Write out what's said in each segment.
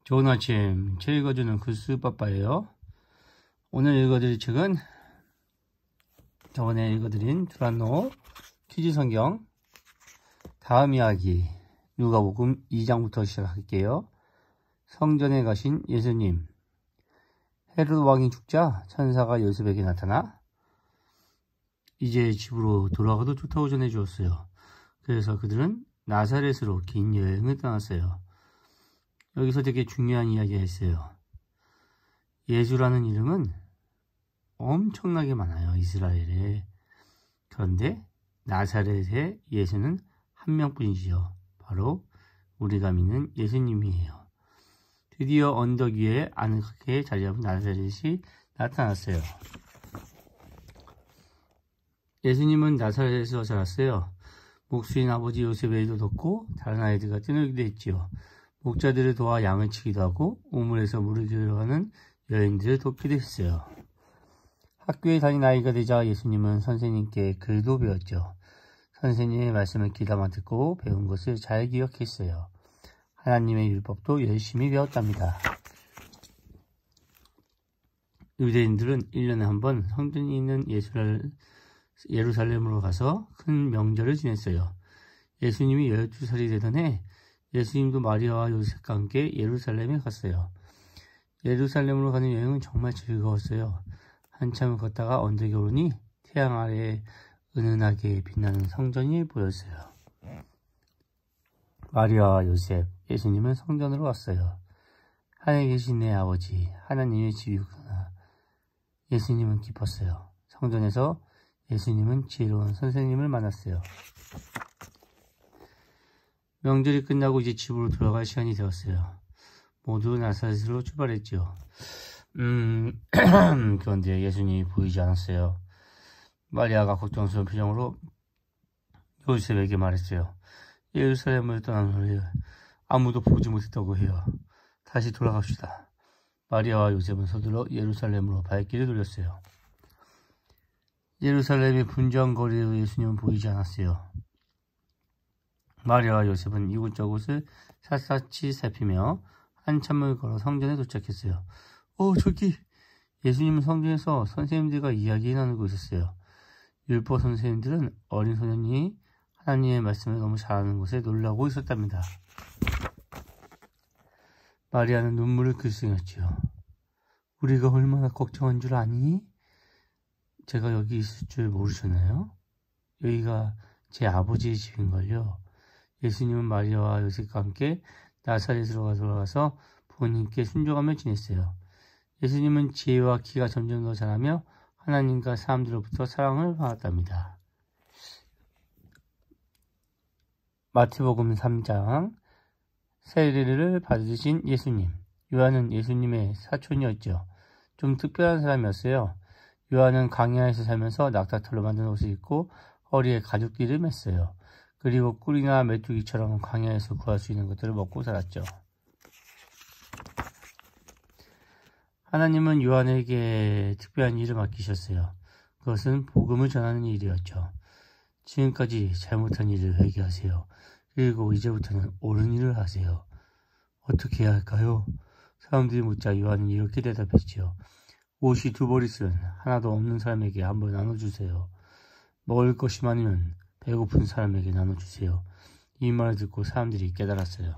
좋은 아침, 책 읽어주는 글쓰빠빠예요. 오늘 읽어드릴 책은 저번에 읽어드린 두란노 퀴즈 성경 다음 이야기 누가복음 2장부터 시작할게요. 성전에 가신 예수님. 헤롯 왕이 죽자 천사가 요셉에게 나타나 이제 집으로 돌아가도 좋다고 전해 주었어요. 그래서 그들은 나사렛으로 긴 여행을 떠났어요. 여기서 되게 중요한 이야기가 있어요. 예수라는 이름은 엄청나게 많아요, 이스라엘에. 그런데 나사렛의 예수는 한 명뿐이지요. 바로 우리가 믿는 예수님이에요. 드디어 언덕 위에 아늑하게 자리 잡은 나사렛이 나타났어요. 예수님은 나사렛에서 자랐어요. 목수인 아버지 요셉의 일도 돕고 다른 아이들과 뛰놀기도 했지요. 목자들을 도와 양을 치기도 하고 우물에서 물을 길러가는 여인들을 돕기도 했어요. 학교에 다닌 나이가 되자 예수님은 선생님께 글도 배웠죠. 선생님의 말씀을 귀담아 듣고 배운 것을 잘 기억했어요. 하나님의 율법도 열심히 배웠답니다. 유대인들은 1년에 한 번 성전이 있는 예루살렘으로 가서 큰 명절을 지냈어요. 예수님이 12살이 되던 해 예수님도 마리아와 요셉과 함께 예루살렘에 갔어요. 예루살렘으로 가는 여행은 정말 즐거웠어요. 한참을 걷다가 언덕에 오르니 태양 아래에 은은하게 빛나는 성전이 보였어요. 마리아와 요셉, 예수님은 성전으로 왔어요. 하늘에 계신 내 아버지, 하나님의 집이구나. 예수님은 기뻤어요. 성전에서 예수님은 지혜로운 선생님을 만났어요. 명절이 끝나고 이제 집으로 돌아갈 시간이 되었어요. 모두 나사렛으로 출발했죠. 그런데 예수님이 보이지 않았어요. 마리아가 걱정스러운 표정으로 요셉에게 말했어요. 예루살렘을 떠난 후에 아무도 보지 못했다고 해요. 다시 돌아갑시다. 마리아와 요셉은 서둘러 예루살렘으로 발길을 돌렸어요. 예루살렘의 분주한 거리에도 예수님은 보이지 않았어요. 마리아와 요셉은 이곳저곳을 샅샅이 살피며 한참을 걸어 성전에 도착했어요. 저기! 예수님은 성전에서 선생님들과 이야기 나누고 있었어요. 율법 선생님들은 어린 소년이 하나님의 말씀을 너무 잘하는 것에 놀라고 있었답니다. 마리아는 눈물을 글썽였지요. 우리가 얼마나 걱정한 줄 아니? 제가 여기 있을 줄 모르셨나요? 여기가 제 아버지의 집인걸요. 예수님은 마리아와 요셉과 함께 나사렛으로 돌아가서 부모님께 순종하며 지냈어요. 예수님은 지혜와 키가 점점 더 자라며 하나님과 사람들로부터 사랑을 받았답니다. 마태복음 3장. 세례를 받으신 예수님. 요한은 예수님의 사촌이었죠. 좀 특별한 사람이었어요. 요한은 광야에서 살면서 낙타털로 만든 옷을 입고 허리에 가죽띠를 맸어요. 그리고 꿀이나 메뚜기처럼 광야에서 구할 수 있는 것들을 먹고 살았죠. 하나님은 요한에게 특별한 일을 맡기셨어요. 그것은 복음을 전하는 일이었죠. 지금까지 잘못한 일을 회개하세요. 그리고 이제부터는 옳은 일을 하세요. 어떻게 해야 할까요? 사람들이 묻자 요한은 이렇게 대답했지요. 옷이 2벌 하나도 없는 사람에게 한번 나눠주세요. 먹을 것이 많으면 배고픈 사람에게 나눠주세요. 이 말을 듣고 사람들이 깨달았어요.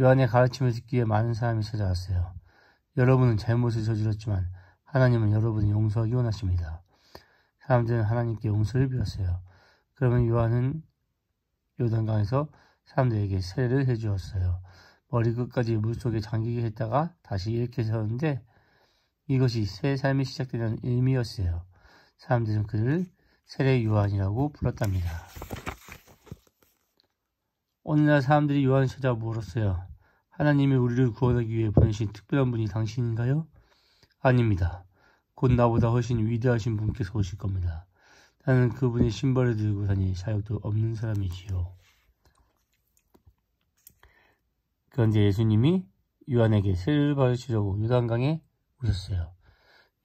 요한의 가르침을 듣기 위해 많은 사람이 찾아왔어요. 여러분은 잘못을 저질렀지만 하나님은 여러분을 용서하기 원하십니다. 사람들은 하나님께 용서를 빌었어요. 그러면 요한은 요단강에서 사람들에게 세례를 해주었어요. 머리 끝까지 물속에 잠기게 했다가 다시 일으켜 세웠는데 이것이 새 삶이 시작되는 의미였어요. 사람들은 그를 세례 요한이라고 불렀답니다. 오늘날 사람들이 요한을 찾아 물었어요. 하나님이 우리를 구원하기 위해 보내신 특별한 분이 당신인가요? 아닙니다. 곧 나보다 훨씬 위대하신 분께서 오실 겁니다. 나는 그분의 신발을 들고 다닐 자격도 없는 사람이지요. 그런데 예수님이 요한에게 세례를 받으시려고 요단강에 오셨어요.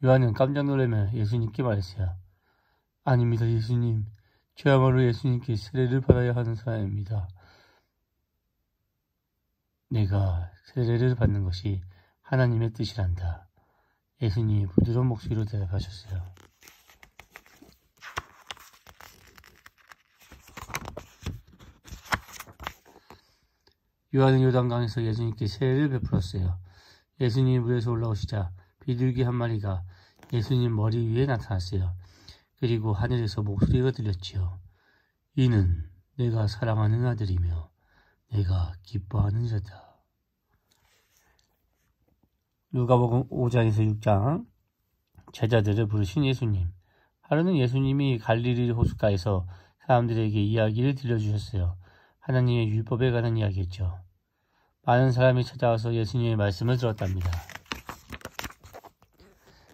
요한은 깜짝 놀라며 예수님께 말했어요. 아닙니다, 예수님. 저야말로 예수님께 세례를 받아야 하는 사람입니다. 내가 세례를 받는 것이 하나님의 뜻이란다. 예수님이 부드러운 목소리로 대답하셨어요. 요한은 요단강에서 예수님께 세례를 베풀었어요. 예수님이 물에서 올라오시자 비둘기 한 마리가 예수님 머리 위에 나타났어요. 그리고 하늘에서 목소리가 들렸지요. 이는 내가 사랑하는 아들이며 내가 기뻐하는 자다. 누가복음 5장에서 6장. 제자들을 부르신 예수님. 하루는 예수님이 갈릴리 호숫가에서 사람들에게 이야기를 들려주셨어요. 하나님의 율법에 관한 이야기였죠. 많은 사람이 찾아와서 예수님의 말씀을 들었답니다.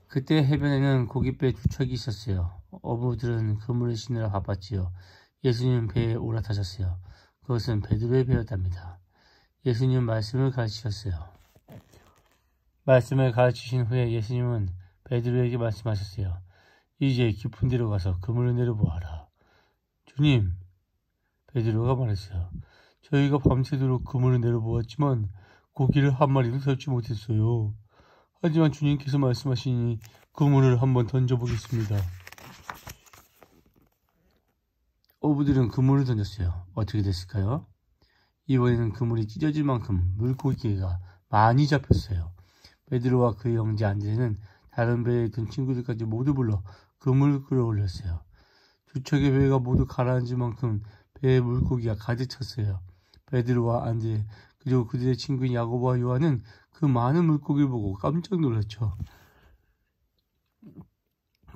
그때 해변에는 고깃배 2척이 있었어요. 어부들은 그물을 신느라 바빴지요. 예수님은 배에 올라타셨어요. 그것은 베드로의 배였답니다. 예수님은 말씀을 가르치셨어요. 말씀을 가르치신 후에 예수님은 베드로에게 말씀하셨어요. 이제 깊은 데로 가서 그물을 내려보아라. 주님, 베드로가 말했어요. 저희가 밤새도록 그물을 내려보았지만 고기를 한 마리도 잡지 못했어요. 하지만 주님께서 말씀하시니 그물을 한번 던져보겠습니다. 어부들은 그물을 던졌어요. 어떻게 됐을까요? 이번에는 그물이 찢어질 만큼 물고기가 많이 잡혔어요. 베드로와 그의 형제 안드레는 다른 배에 있던 친구들까지 모두 불러 그물을 끌어올렸어요. 2척의 배가 모두 가라앉을 만큼 배에 물고기가 가득 찼어요. 베드로와 안드레 그리고 그들의 친구인 야고보와 요한은 그 많은 물고기를 보고 깜짝 놀랐죠.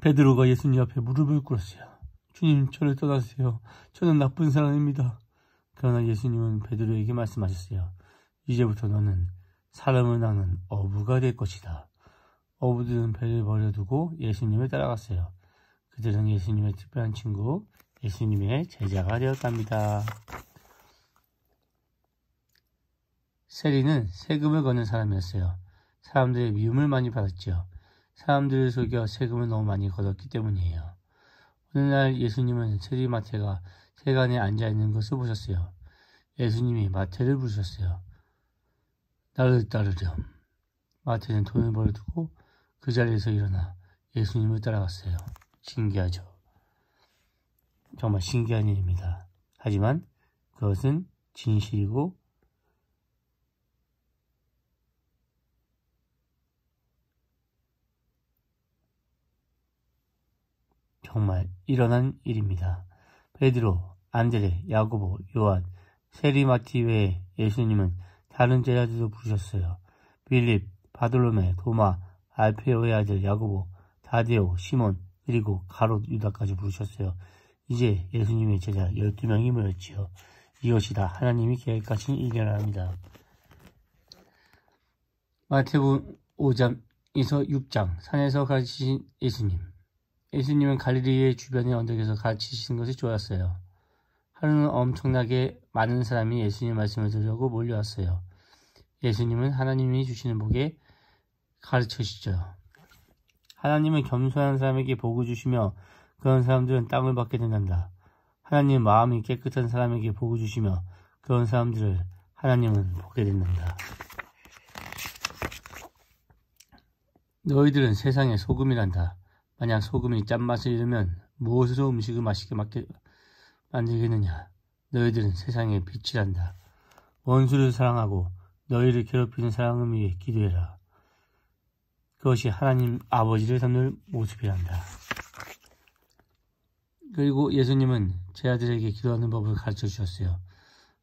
베드로가 예수님 앞에 무릎을 꿇었어요. 주님, 저를 떠나세요. 저는 나쁜 사람입니다. 그러나 예수님은 베드로에게 말씀하셨어요. 이제부터 너는 사람을 낚는 어부가 될 것이다. 어부들은 배를 버려두고 예수님을 따라갔어요. 그들은 예수님의 특별한 친구, 예수님의 제자가 되었답니다. 세리는 세금을 걷는 사람이었어요. 사람들의 미움을 많이 받았죠. 사람들을 속여 세금을 너무 많이 걷었기 때문이에요. 어느 날 예수님은 세리 마태가 세간에 앉아있는 것을 보셨어요. 예수님이 마태를 부르셨어요. 나를 따르렴. 마태는 돈을 버려두고 그 자리에서 일어나 예수님을 따라갔어요. 신기하죠? 정말 신기한 일입니다. 하지만 그것은 진실이고 정말 일어난 일입니다. 베드로, 안드레, 야고보, 요한, 세리 마티 외에 예수님은 다른 제자들도 부르셨어요. 빌립, 바돌로메, 도마, 알페오의 아들 야고보, 다데오, 시몬, 그리고 가롯 유다까지 부르셨어요. 이제 예수님의 제자 12명이 모였지요. 이것이 다 하나님이 계획하신 일이랍니다. 마태복음 5장에서 6장 산에서 가르치신 예수님. 예수님은 갈릴리의 주변의 언덕에서 가르치시는 것이 좋았어요. 하루는 엄청나게 많은 사람이 예수님 말씀을 들으려고 몰려왔어요. 예수님은 하나님이 주시는 복에 가르쳐주시죠. 하나님은 겸손한 사람에게 복을 주시며 그런 사람들은 땅을 받게 된단다. 하나님은 마음이 깨끗한 사람에게 복을 주시며 그런 사람들을 하나님은 보게 된단다. 너희들은 세상의 소금이란다. 만약 소금이 짠맛을 잃으면 무엇으로 음식을 맛있게 만들겠느냐. 너희들은 세상의 빛이란다. 원수를 사랑하고 너희를 괴롭히는 사람을 위해 기도해라. 그것이 하나님 아버지를 닮는 모습이란다. 그리고 예수님은 제자들에게 기도하는 법을 가르쳐 주셨어요.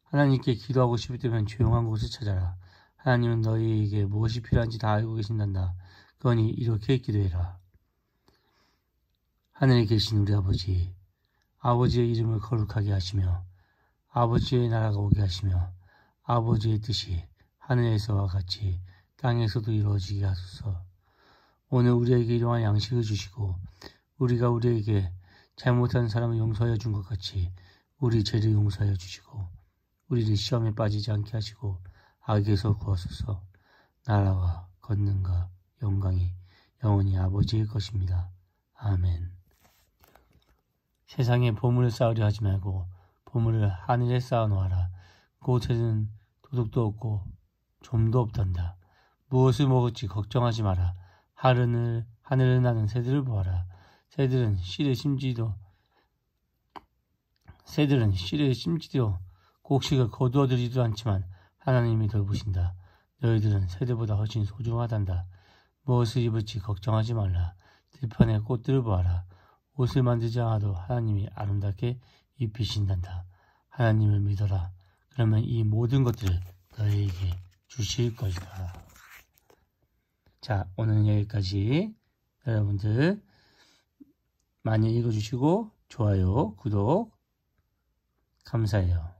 하나님께 기도하고 싶을 때면 조용한 곳을 찾아라. 하나님은 너희에게 무엇이 필요한지 다 알고 계신단다. 그러니 이렇게 기도해라. 하늘에 계신 우리 아버지, 아버지의 이름을 거룩하게 하시며 아버지의 나라가 오게 하시며 아버지의 뜻이 하늘에서와 같이 땅에서도 이루어지게 하소서. 오늘 우리에게 일용할 양식을 주시고 우리가 우리에게 잘못한 사람을 용서하여 준 것 같이 우리 죄를 용서하여 주시고 우리를 시험에 빠지지 않게 하시고 악에서 구하소서. 나라와 권능과 영광이 영원히 아버지의 것입니다. 아멘. 세상에 보물을 쌓으려 하지 말고 보물을 하늘에 쌓아 놓아라. 그곳에는 도둑도 없고 좀도 없단다. 무엇을 먹을지 걱정하지 마라. 하늘을 나는 새들을 보아라. 새들은 씨를 심지도 곡식을 거두어들이지도 않지만 하나님이 돌보신다. 너희들은 새들보다 훨씬 소중하단다. 무엇을 입을지 걱정하지 말라. 들판의 꽃들을 보아라. 옷을 만들지 않아도 하나님이 아름답게 입히신단다. 하나님을 믿어라. 그러면 이 모든 것들을 너희에게 주실 것이다. 자, 오늘은 여기까지. 여러분들 많이 읽어주시고 좋아요, 구독 감사해요.